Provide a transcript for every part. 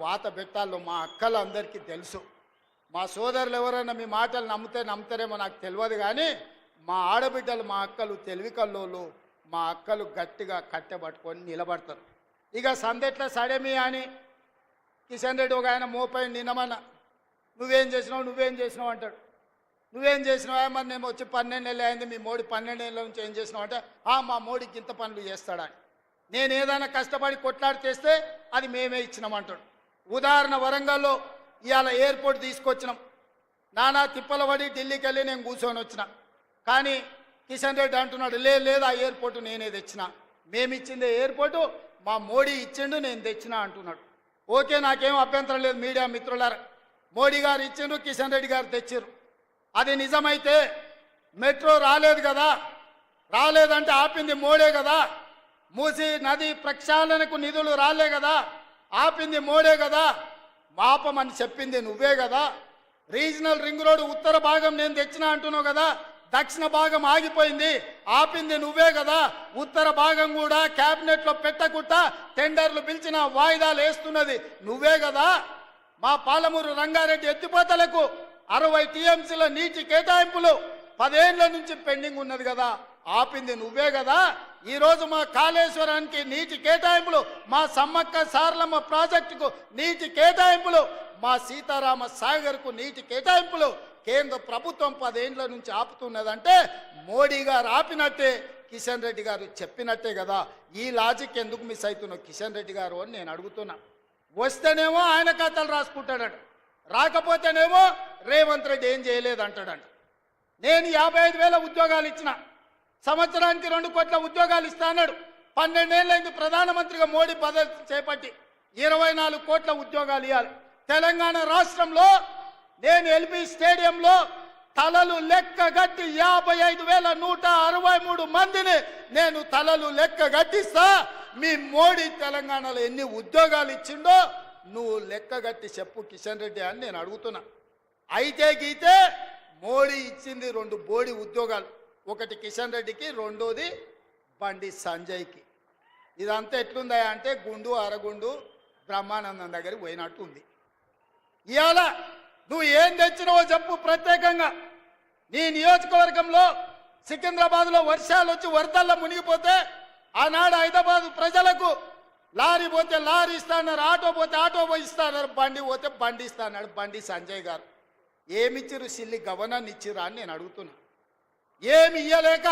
వాత పెట్టాలో మా అక్కలందరికీ తెలుసు. మా సోదరులు ఎవరైనా మీ మాటలు నమ్ముతారేమో నాకు తెలియదు, కానీ మా ఆడబిడ్డలు మా అక్కలు తెలివి కల్లోలు, మా అక్కలు గట్టిగా కట్టెబట్టుకొని నిలబడతారు. ఇక సందెట్ల సడేమి అని కిషన్ రెడ్డి ఒక ఆయన మోపై నిన్నమన్న నువ్వేం చేసినావు అంటాడు. నువ్వేం చేసినావా? మరి నేను వచ్చి 12 నెలలు అయింది, మీ మోడీ 12 నెలల నుంచి ఏం చేసినావు అంటే మా మోడీకి ఇంత పనులు చేస్తాడా, నేను ఏదైనా కష్టపడి కొట్లాడి చేస్తే అది మేమే ఇచ్చినామంటాడు. ఉదాహరణ వరంగల్లో ఇవాళ ఎయిర్పోర్ట్ తీసుకొచ్చినాం, నానా తిప్పలబడి ఢిల్లీకి వెళ్ళి నేను కూర్చొని వచ్చిన. కానీ కిషన్ రెడ్డి అంటున్నాడు లేదు ఆ ఎయిర్పోర్టు నేనే తెచ్చిన, మేమిచ్చిందే ఎయిర్పోర్టు మా మోడీ ఇచ్చిండు నేను తెచ్చినా అంటున్నాడు. ఓకే, నాకేం అభ్యంతరం లేదు. మీడియా మిత్రులారా, మోడీ గారు ఇచ్చిండ్రు, కిషన్ రెడ్డి గారు తెచ్చిర్రు. అది నిజమైతే మెట్రో రాలేదు కదా, రాలేదంటే ఆపింది మోడే కదా. మూసి నది ప్రక్షాళనకు నిధులు రాలే కదా, ఆపింది మోడే కదా. మాపమని చెప్పింది నువ్వే కదా. రీజనల్ రింగ్ రోడ్డు ఉత్తర భాగం నేను తెచ్చినా అంటున్నావు కదా, దక్షిణ భాగం ఆగిపోయింది, ఆపింది నువ్వే కదా. ఉత్తర భాగం కూడా క్యాబినెట్లో పెట్టకుండా టెండర్లు పిలిచిన వాయిదాలు వేస్తున్నది నువ్వే కదా. మా పాలమూరు రంగారెడ్డి ఎత్తిపోతలకు 60 టీఎంసీల నీటి కేటాయింపులు 10 ఏళ్ల నుంచి పెండింగ్ ఉన్నది కదా, ఆపింది నువ్వే కదా. ఈరోజు మా కాళేశ్వరానికి నీటి కేటాయింపులు, మా సమ్మక్క సారలమ్మ ప్రాజెక్టుకు నీటి కేటాయింపులు, మా సీతారామ సాగర్కు నీటి కేటాయింపులు కేంద్ర ప్రభుత్వం 10 ఏళ్ల నుంచి ఆపుతున్నదంటే మోడీ గారు ఆపినట్టే, కిషన్ రెడ్డి గారు చెప్పినట్టే కదా. ఈ లాజిక్ ఎందుకు మిస్ అవుతున్నావు కిషన్ రెడ్డి గారు అని నేను అడుగుతున్నా. వస్తేనేమో ఆయన ఖాతాలు రాసుకుంటాడట, రాకపోతేనేమో రేవంత్ రెడ్డి ఏం చేయలేదు అంటాడంట. నేను 55,000 ఉద్యోగాలు ఇచ్చిన, సంవత్సరానికి 2 కోట్ల ఉద్యోగాలు ఇస్తా అన్నాడు. 12 ఏళ్ళైంది ప్రధానమంత్రిగా మోడీ పదవి చేపట్టి 24 కోట్ల ఉద్యోగాలు ఇవ్వాలి. తెలంగాణ రాష్ట్రంలో నేను ఎల్బీ స్టేడియంలో తలలు లెక్క గట్టి 55,163 మందిని నేను తలలు లెక్క గట్టిస్తా. మీ మోడీ తెలంగాణలో ఎన్ని ఉద్యోగాలు ఇచ్చిండో నువ్వు లెక్క గట్టి చెప్పు కిషన్ రెడ్డి అని నేను అడుగుతున్నా. అయితే గీతే మోడీ ఇచ్చింది 2 బోడి ఉద్యోగాలు, ఒకటి కిషన్ రెడ్డికి, రెండోది బండి సంజయ్కి. ఇదంతా ఎట్లుందా అంటే గుండు అరగుండు బ్రహ్మానందం దగ్గరికి పోయినట్టు ఉంది. ఇవాళ నువ్వు ఏం తెచ్చినావో చెప్పు. ప్రత్యేకంగా నీ నియోజకవర్గంలో సికింద్రాబాద్లో వర్షాలు వచ్చి వరదల్లో మునిగిపోతే ఆనాడు హైదరాబాద్ ప్రజలకు లారీ పోతే లారీ ఇస్తాన్నారు, ఆటో పోతే ఆటో ఇస్తాన్నారు, బండి పోతే బండి ఇస్తాన్నాడు బండి సంజయ్ గారు. ఏమిచ్చిరు? సిల్లి గవర్నర్ ఇచ్చిరా అని నేను అడుగుతున్నా. ఏమి ఇయ్యలేక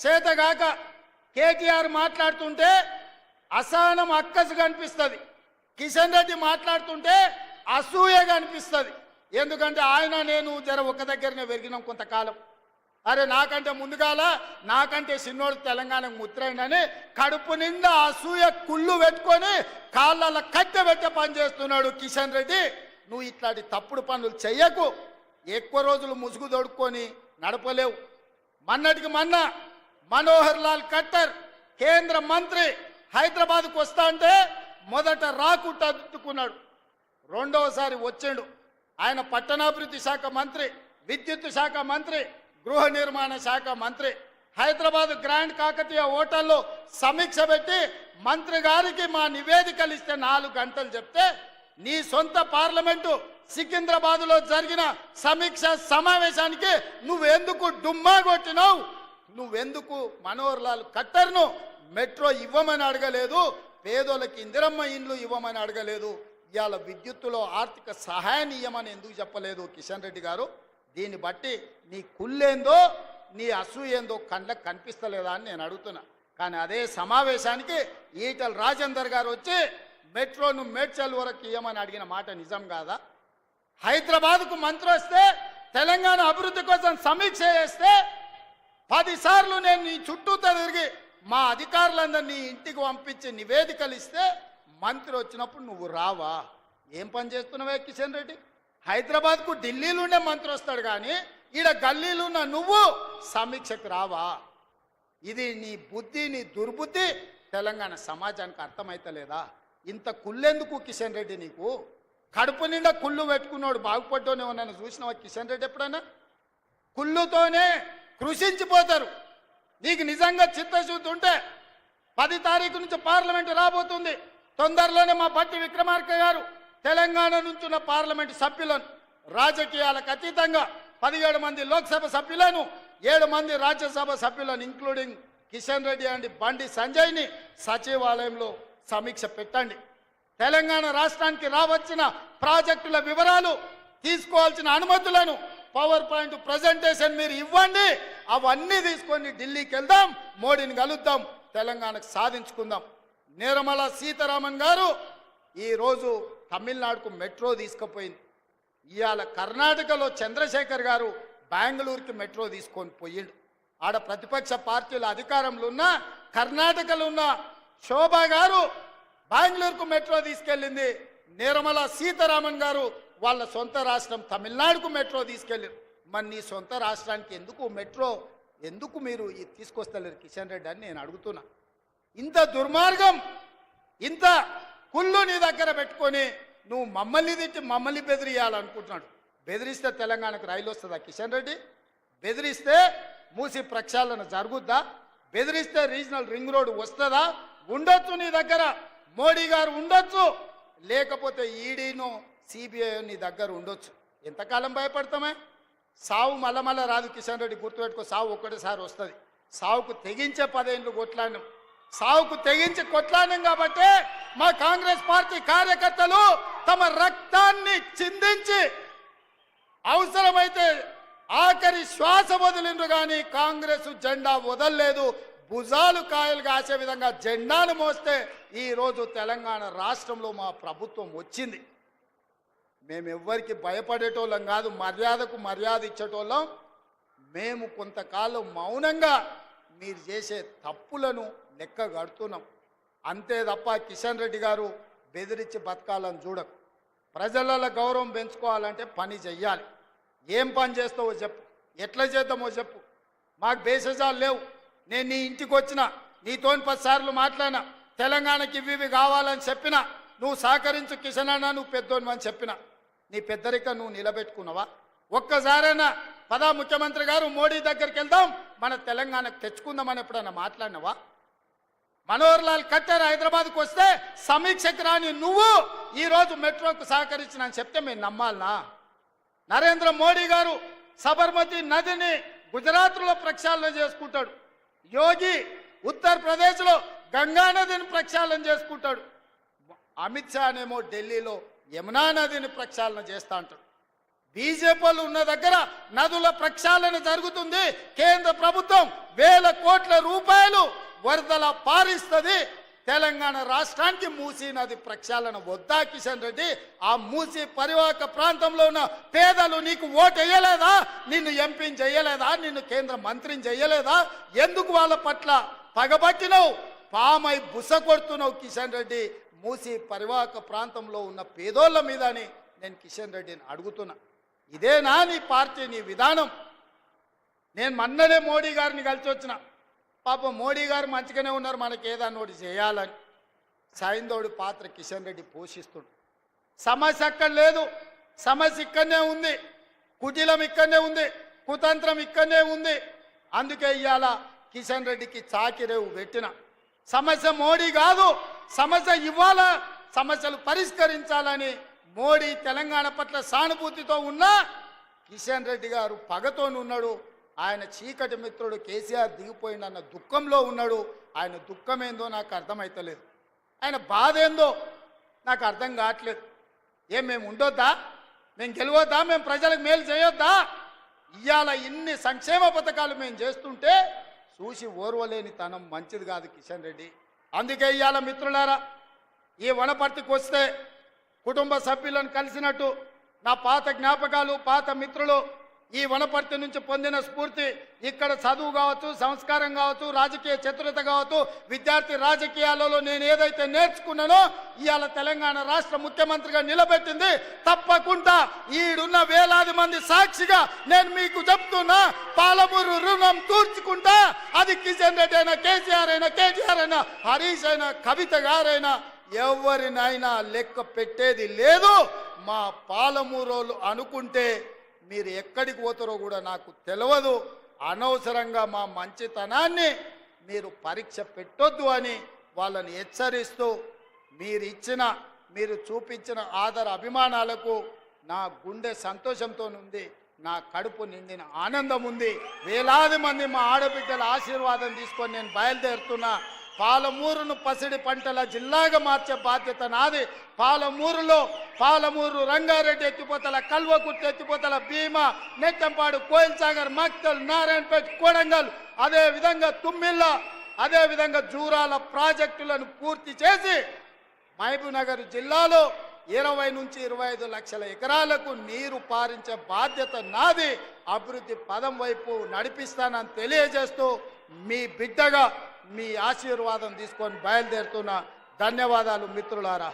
చేతగాక కేటీఆర్ మాట్లాడుతుంటే అసహనం అక్కసు కనిపిస్తుంది, కిషన్ రెడ్డి మాట్లాడుతుంటే అసూయగా అనిపిస్తుంది. ఎందుకంటే ఆయన నేను ఒక దగ్గరనే పెరిగినాం కొంతకాలం. అరే నాకంటే ముందుగాల నాకంటే చిన్నోడు తెలంగాణకు ముద్రైందని కడుపు నిండా అసూయ కుళ్ళు పెట్టుకొని కాళ్ళ కట్టె పెట్టే పని చేస్తున్నాడు కిషన్ రెడ్డి. నువ్వు ఇట్లాంటి తప్పుడు పనులు చెయ్యకు. ఎక్కువ రోజులు ముసుగు దొడుక్కొని నడపలేవు. మొన్నటికి మొన్న మనోహర్ లాల్ ఖట్టర్ కేంద్ర మంత్రి హైదరాబాద్కు వస్తా అంటే మొదట రాకుండా అద్దుకున్నాడు, రెండవసారి వచ్చిండు. ఆయన పట్టణాభివృద్ధి శాఖ మంత్రి, విద్యుత్ శాఖ మంత్రి, గృహ నిర్మాణ శాఖ మంత్రి. హైదరాబాద్ గ్రాండ్ కాకతీయ హోటల్లో సమీక్ష పెట్టి మంత్రి గారికి మా నివేదికలు ఇస్తే 4 గంటలు చెప్తే నీ సొంత పార్లమెంటు సికింద్రాబాద్లో జరిగిన సమీక్ష సమావేశానికి నువ్వెందుకు డుమ్మా కొట్టినావు? నువ్వెందుకు మనోహర్ లాల్ ఖట్టర్ను మెట్రో ఇవ్వమని అడగలేదు, పేదోళ్ళకి ఇందిరమ్మ ఇండ్లు ఇవ్వమని అడగలేదు, ఇవాళ విద్యుత్తులో ఆర్థిక సహాయాన్ని ఇవ్వమని ఎందుకు చెప్పలేదు కిషన్ రెడ్డి గారు? దీన్ని బట్టి నీ కుళ్ళేందో నీ అసూయేందో కళ్ళకు కనిపిస్తలేదా అని నేను అడుగుతున్నా. కానీ అదే సమావేశానికి ఈటల రాజేందర్ గారు వచ్చి మెట్రోను మేడ్చల్ వరకు ఇవ్వమని అడిగిన మాట నిజం కాదా? హైదరాబాద్కు మంత్రి వస్తే తెలంగాణ అభివృద్ధి కోసం సమీక్ష చేస్తే 10 సార్లు నేను నీ చుట్టూతో తిరిగి మా అధికారులందరినీ ఇంటికి పంపించి నివేదికలు ఇస్తే మంత్రి వచ్చినప్పుడు నువ్వు రావా? ఏం పని చేస్తున్నావే కిషన్ రెడ్డి? హైదరాబాద్కు ఢిల్లీలో ఉండే మంత్రి వస్తాడు కానీ ఈడ గల్లీలో ఉన్న నువ్వు సమీక్షకు రావా? ఇది నీ బుద్ధి, నీ దుర్బుద్ధి తెలంగాణ సమాజానికి అర్థమైతలేదా? ఇంత కుళ్ళెందుకు కిషన్ రెడ్డి నీకు? కడుపు నిండా కుళ్ళు పెట్టుకున్నాడు బాగుపడ్డోనే ఉన్నాను చూసినావా కిషన్ రెడ్డి? ఎప్పుడైనా కుళ్ళుతోనే కృషించిపోతారు. నీకు నిజంగా చిత్తశుద్ధి ఉంటే 10 తారీఖు నుంచి పార్లమెంటు రాబోతుంది. తొందరలోనే మా భట్టి విక్రమార్క గారు తెలంగాణ నుంచి ఉన్న పార్లమెంటు సభ్యులను రాజకీయాలకు అతీతంగా 17 మంది లోక్సభ సభ్యులను 7 మంది రాజ్యసభ సభ్యులను ఇంక్లూడింగ్ కిషన్ రెడ్డి అండ్ బండి సంజయ్ని సచివాలయంలో సమీక్ష పెట్టండి. తెలంగాణ రాష్ట్రానికి రావచ్చిన ప్రాజెక్టుల వివరాలు, తీసుకోవాల్సిన అనుమతులను పవర్ పాయింట్ ప్రజెంటేషన్ మీరు ఇవ్వండి. అవన్నీ తీసుకొని ఢిల్లీకి వెళ్దాం, మోడీని కలుద్దాం, తెలంగాణకు సాధించుకుందాం. నిర్మలా సీతారామన్ గారు ఈరోజు తమిళనాడుకు మెట్రో తీసుకుపోయింది. ఇవాళ కర్ణాటకలో చంద్రశేఖర్ గారు బెంగళూరుకి మెట్రో తీసుకొని పోయిండు. ఆడ ప్రతిపక్ష పార్టీల అధికారంలో ఉన్న కర్ణాటకలో ఉన్న శోభా గారు బెంగళూరుకు మెట్రో తీసుకెళ్ళింది. నిర్మలా సీతారామన్ గారు వాళ్ళ సొంత రాష్ట్రం తమిళనాడుకు మెట్రో తీసుకెళ్ళారు. మరి నీ సొంత రాష్ట్రానికి ఎందుకు మెట్రో ఎందుకు మీరు తీసుకొస్తలేరు కిషన్ రెడ్డి అని నేను అడుగుతున్నా. ఇంత దుర్మార్గం, ఇంత కుళ్ళు నీ దగ్గర పెట్టుకొని నువ్వు మమ్మల్ని తిట్టి మమ్మల్ని బెదిరియాలనుకుంటున్నాడు. బెదిరిస్తే తెలంగాణకు రైలు వస్తుందా కిషన్ రెడ్డి? బెదిరిస్తే మూసి ప్రక్షాళన జరుగుద్దా? బెదిరిస్తే రీజనల్ రింగ్ రోడ్ వస్తుందా? ఉండొచ్చు, నీ దగ్గర మోడీ గారు ఉండొచ్చు, లేకపోతే ఈడీను సిబిఐ నీ దగ్గర ఉండొచ్చు. ఎంతకాలం భయపడతామే? సావు మళ్ళా రాదు కిషన్ రెడ్డి, గుర్తుపెట్టుకో. సావు ఒక్కటిసారి వస్తుంది. సావుకు తెగించే 10 ఏళ్ళు కొట్లాడినాం, సావుకు తెగించి కొట్లాడినాం కాబట్టి మా కాంగ్రెస్ పార్టీ కార్యకర్తలు తమ రక్తాన్ని చిందించి అవసరమైతే ఆఖరి శ్వాస వదిలిండ్రు కానీ కాంగ్రెస్ జెండా వదలలేదు. భుజాలు కాయలు కాసే విధంగా జెండాను మోస్తే ఈరోజు తెలంగాణ రాష్ట్రంలో మా ప్రభుత్వం వచ్చింది. మేమెవ్వరికి భయపడేటోళ్ళం కాదు, మర్యాదకు మర్యాద ఇచ్చేటోళ్ళం. మేము కొంతకాలం మౌనంగా మీరు చేసే తప్పులను లెక్క కడుతున్నాం అంతే తప్ప కిషన్ రెడ్డి గారు బెదిరించి బతకాలని చూడకు. ప్రజలలో గౌరవం పెంచుకోవాలంటే పని చెయ్యాలి. ఏం పని చేస్తావో చెప్పు, ఎట్లా చేద్దామో చెప్పు. మాకు బేసజాలు లేవు. నేను నీ ఇంటికి వచ్చిన, నీతో 10 సార్లు మాట్లాడినా, తెలంగాణకి ఇవి కావాలని చెప్పినా, నువ్వు సహకరించు కిషన్ అన్న, నువ్వు పెద్దోని అని చెప్పిన. నీ పెద్దరిక నువ్వు నిలబెట్టుకున్నావా? ఒక్కసారైనా పదా ముఖ్యమంత్రి గారు మోడీ దగ్గరికి వెళ్దాం, మన తెలంగాణకు తెచ్చుకుందామని ఎప్పుడన్నా మాట్లాడినావా? మనోహర్ లాల్ ఖట్టర్ హైదరాబాద్కు వస్తే సమీక్షకు రాని నువ్వు ఈరోజు మెట్రోకు సహకరించిన అని చెప్తే మేము నమ్మాలనా? నరేంద్ర మోడీ గారు సబర్మతి నదిని గుజరాత్లో ప్రక్షాళన చేసుకుంటాడు. యోగి ఉత్తరప్రదేశ్లో గంగా నదిని ప్రక్షాళన చేసుకుంటాడు. అమిత్ షా నేమో ఢిల్లీలో యమునా నదిని ప్రక్షాళన చేస్తా అంటాడు. బీజేపీలు ఉన్న దగ్గర నదుల ప్రక్షాళన జరుగుతుంది. కేంద్ర ప్రభుత్వం వేల కోట్ల రూపాయలు వరదల పారిస్తుంది. తెలంగాణ రాష్ట్రానికి మూసీ నది ప్రక్షాళన వద్దా కిషన్ రెడ్డి? ఆ మూసీ పరివాహక ప్రాంతంలో ఉన్న పేదలు నీకు ఓటు వేయలేదా? నిన్ను ఎంపీని చేయలేదా? నిన్ను కేంద్ర మంత్రిని చేయలేదా? ఎందుకు వాళ్ళ పట్ల పగబట్టినవు? పామై బుస కొడుతున్నావు కిషన్ రెడ్డి. మూసీ పరివాహక ప్రాంతంలో ఉన్న పేదోళ్ళ మీద అని నేను కిషన్ రెడ్డిని అడుగుతున్నా. ఇదేనా నీ పార్టీ, నీ విధానం? నేను మొన్ననే మోడీ గారిని కలిసి వచ్చిన. పాపం మోడీ గారు మంచిగానే ఉన్నారు, మనకి ఏదన్నా ఒకటి చేయాలని. సైందోడి పాత్ర కిషన్ రెడ్డి పోషిస్తుడు. సమస్య అక్కడ లేదు, సమస్య ఇక్కడనే ఉంది. కుటిలం ఇక్కడనే ఉంది, కుతంత్రం ఇక్కడనే ఉంది. అందుకే ఇవాళ కిషన్ రెడ్డికి చాకిరేవు పెట్టిన. సమస్య మోడీ కాదు, సమస్య ఇవ్వాల, సమస్యలు పరిష్కరించాలని మోడీ తెలంగాణ పట్ల సానుభూతితో ఉన్నా కిషన్ రెడ్డి గారు పగతో ఉన్నాడు. ఆయన చీకటి మిత్రుడు కేసీఆర్ దిగిపోయిందన్న దుఃఖంలో ఉన్నాడు. ఆయన దుఃఖం ఏందో నాకు అర్థమవుతలేదు, ఆయన బాధ ఏందో నాకు అర్థం కావట్లేదు. మేము ఉండొద్దా? మేము గెలవద్దా? మేము ప్రజలకు మేలు చేయొద్దా? ఇవాళ ఇన్ని సంక్షేమ పథకాలు మేము చేస్తుంటే చూసి ఓర్వలేని తనం మంచిది కాదు కిషన్ రెడ్డి. అందుకే ఇవాళ మిత్రులారా, ఈ వనపర్తికి వస్తే కుటుంబ సభ్యులను కలిసినట్టు నా పాత జ్ఞాపకాలు, పాత మిత్రులు, ఈ వనపర్తి నుంచి పొందిన స్ఫూర్తి, ఇక్కడ చదువు కావచ్చు, సంస్కారం కావచ్చు, రాజకీయ చతురత కావచ్చు, విద్యార్థి రాజకీయాలలో నేను ఏదైతే నేర్చుకున్నానో ఇవాళ తెలంగాణ రాష్ట్ర ముఖ్యమంత్రిగా నిలబెట్టింది. తప్పకుండా ఈడున్న వేలాది మంది సాక్షిగా నేను మీకు చెప్తున్నా, పాలమూరు రుణం తీర్చుకుంటా. అది కిషన్ రెడ్డి అయినా, కేసీఆర్ అయినా, కేటీఆర్ అయినా, హరీష్ అయినా, కవిత గారైనా, ఎవరినైనా లెక్క పెట్టేది లేదు. మా పాలమూరోళ్ళు అనుకుంటే మీరు ఎక్కడికి పోతారో కూడా నాకు తెలియదు. అనవసరంగా మా మంచితనాన్ని మీరు పరీక్ష పెట్టొద్దు అని వాళ్ళని హెచ్చరిస్తూ, మీరు ఇచ్చిన మీరు చూపించిన ఆదర అభిమానాలకు నా గుండె సంతోషంతో ఉంది, నా కడుపు నిండిన ఆనందం ఉంది. వేలాది మంది మా ఆడబిడ్డల ఆశీర్వాదం తీసుకొని నేను బయలుదేరుతున్నా. పాలమూరును పసిడి పంటల జిల్లాగా మార్చే బాధ్యత నాది. పాలమూరు రంగారెడ్డి ఎత్తిపోతల, కల్వకుర్తి ఎత్తిపోతల, భీమా, నెట్టంపాడు, కోయిల్ సాగర్, మక్తల్, నారాయణపేట, కొడంగల్, అదేవిధంగా తుమ్మిళ్ళ, అదేవిధంగా జూరాల ప్రాజెక్టులను పూర్తి చేసి మహబూబ్నగర్ జిల్లాలో 20 నుంచి 25 లక్షల ఎకరాలకు నీరు పారించే బాధ్యత నాది. అభివృద్ధి పదం వైపు నడిపిస్తానని తెలియజేస్తూ మీ బిడ్డగా మీ ఆశీర్వాదం తీసుకొని బయలుదేరుతున్న. ధన్యవాదాలు మిత్రులారా.